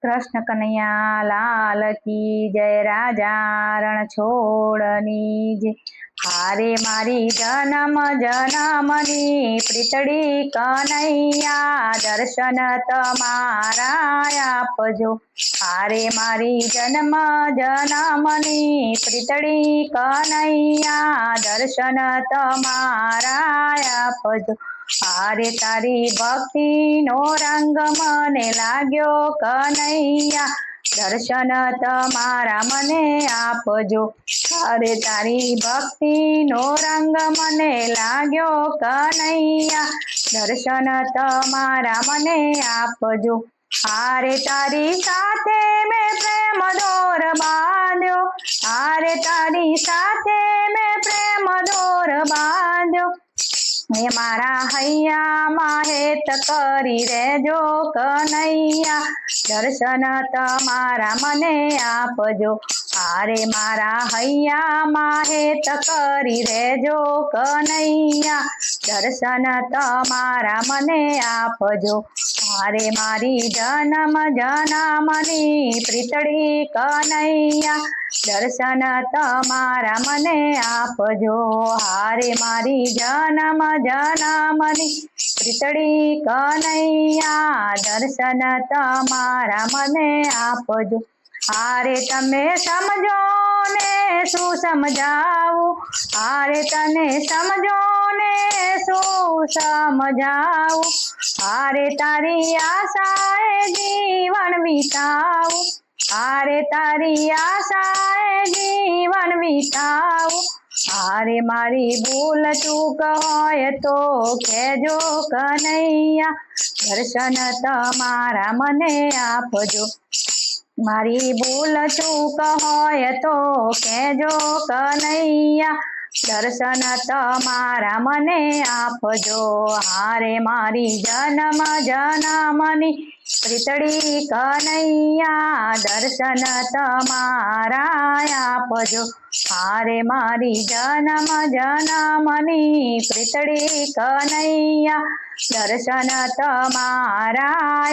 कृष्ण कन्हैया लाल की जय। राजा रण छोड़नी जय। हारे मारी जन्म जन्मनी प्रीतड़ी कन्हैया दर्शन तमारा आपजो। हारे मारी जन्म जन्मनी प्रीतड़ी कन्हैया दर्शन तमारा आपजो। हारे तारी भक्ति नो रंग मने लाग्यो कन्हैया दर्शन तमारा मने आपजो। हारे तारी भक्ति नो रंग मने लाग्यो कन्हैया दर्शन तमारा मने आपजो। हारे तारी साथे में प्रेम दोर बांध्यो। हारे तारी साथे में प्रेम दोर बांध्यो। हे मारा हैया माहेत करी रेजो कन्हैया दर्शन तमारा मने आपजो। हारे मारा हैया माहेत करी रेजो कन्हैया दर्शन तमारा मने आपजो। हारे मारी जन्म जन्मनी प्रीतड़ी कन्हैया दर्शन तमारा मने आपजो। हारे मारी जन्म जन्मनी प्रीतड़ी कन्हैया दर्शन तमारा मने आपजो। हारे तमे समझो ने शू समझावू। हारे तने समझो ने शू समझावू। हारे तारी आशाए जीवन बीतावू। हारे तारी आशाए जीवन बीतावू। हारे मारी भूल चूक होय तो कहेजो कन्हैया दर्शन तमारा मने आपजो। मारी भूल चूक होय तो कहेजो कन्हैया दर्शन तमारा मने आपजो। हारे मारी जन्म जन्मनी प्रीतड़ी कन्हैया दर्शन तमारा आपजो। हारे मारी जन्म जन्मनी प्रीतड़ी कन्हैया दर्शन तमारा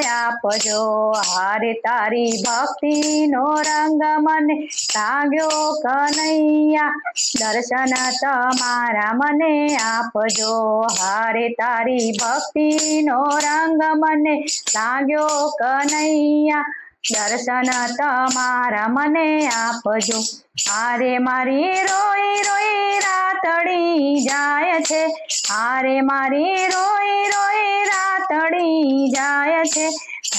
आपजो। हारे तारी भक्ति नो रंग मने लाग्यो कन्हैया दर्शन तमारा मने आपजो। हारे तारी भक्ति नो रंग मने लाग्यो कन्हैया दर्शन तमारा मने आपजो। हारे मारी रोई रोई रातड़ी जाय छे। हारे मारी रोई रोई रातड़ी जाय छे।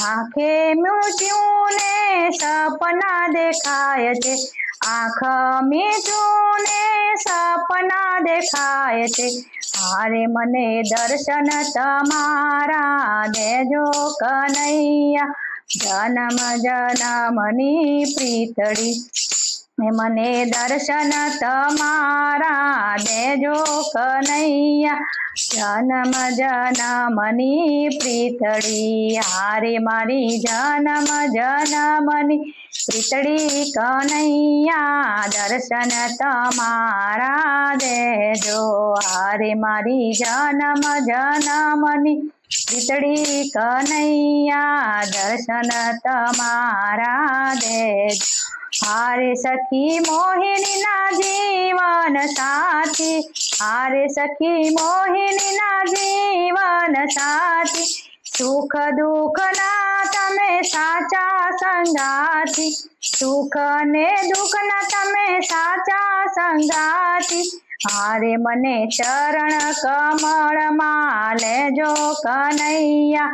आंखे मीच्યું ने सपना देखाय छे। आँख मीच्યું ने सपना देखाय छे। हारे मने दर्शन तमारा देजो कन्हैया जन्म जन्मनी प्रीतड़ी। मने दर्शन तमारा देजो कन्हैया जन्म जन्मनी प्रीतड़ी। हारे मारी जन्म जन्मनी प्रीतड़ी कन्हैया दर्शन तमारा देजो। हारे मारी जन्म जन्मनी प्रीतड़ी कन्हैया दर्शन तमारा देजो। हारे सखी मोहिनी ना जीवन साथी। हारे सखी मोहिनी ना जीवन साथी। सुख दुख ना तमे साचा संगाती। सुख ने दुख ना तमे साचा संगाती। हारे मने चरण कमल मां लेजो कन्हैया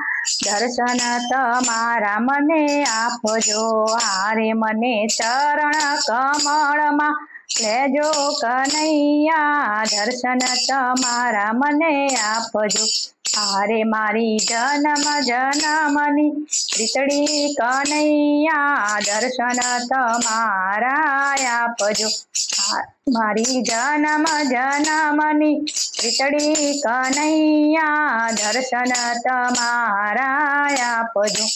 दर्शन तमारा मने आपजो। हारे मने चरण कमल मां लेजो कन्हैया दर्शन तमारा मने आपजो। हारे मारी जन्म जन्मनी प्रीतड़ी कन्हैया दर्शन तमारा आपजो। मारी जन्म जन्मनी प्रीतड़ी कन्हैया दर्शन तमारा आपजो।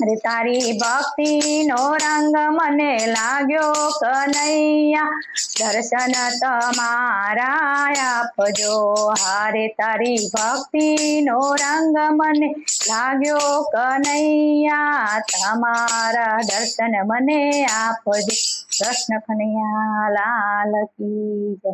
અરે તારી ભક્તિનો રંગ મને લાગ્યો કનૈયા, દર્શન તમારા આપજો. હારે તારી ભક્તિનો રંગ મને લાગ્યો કનૈયા, તમારા દર્શન મને આપજો. કૃષ્ણ કનૈયા લાલ કી જય.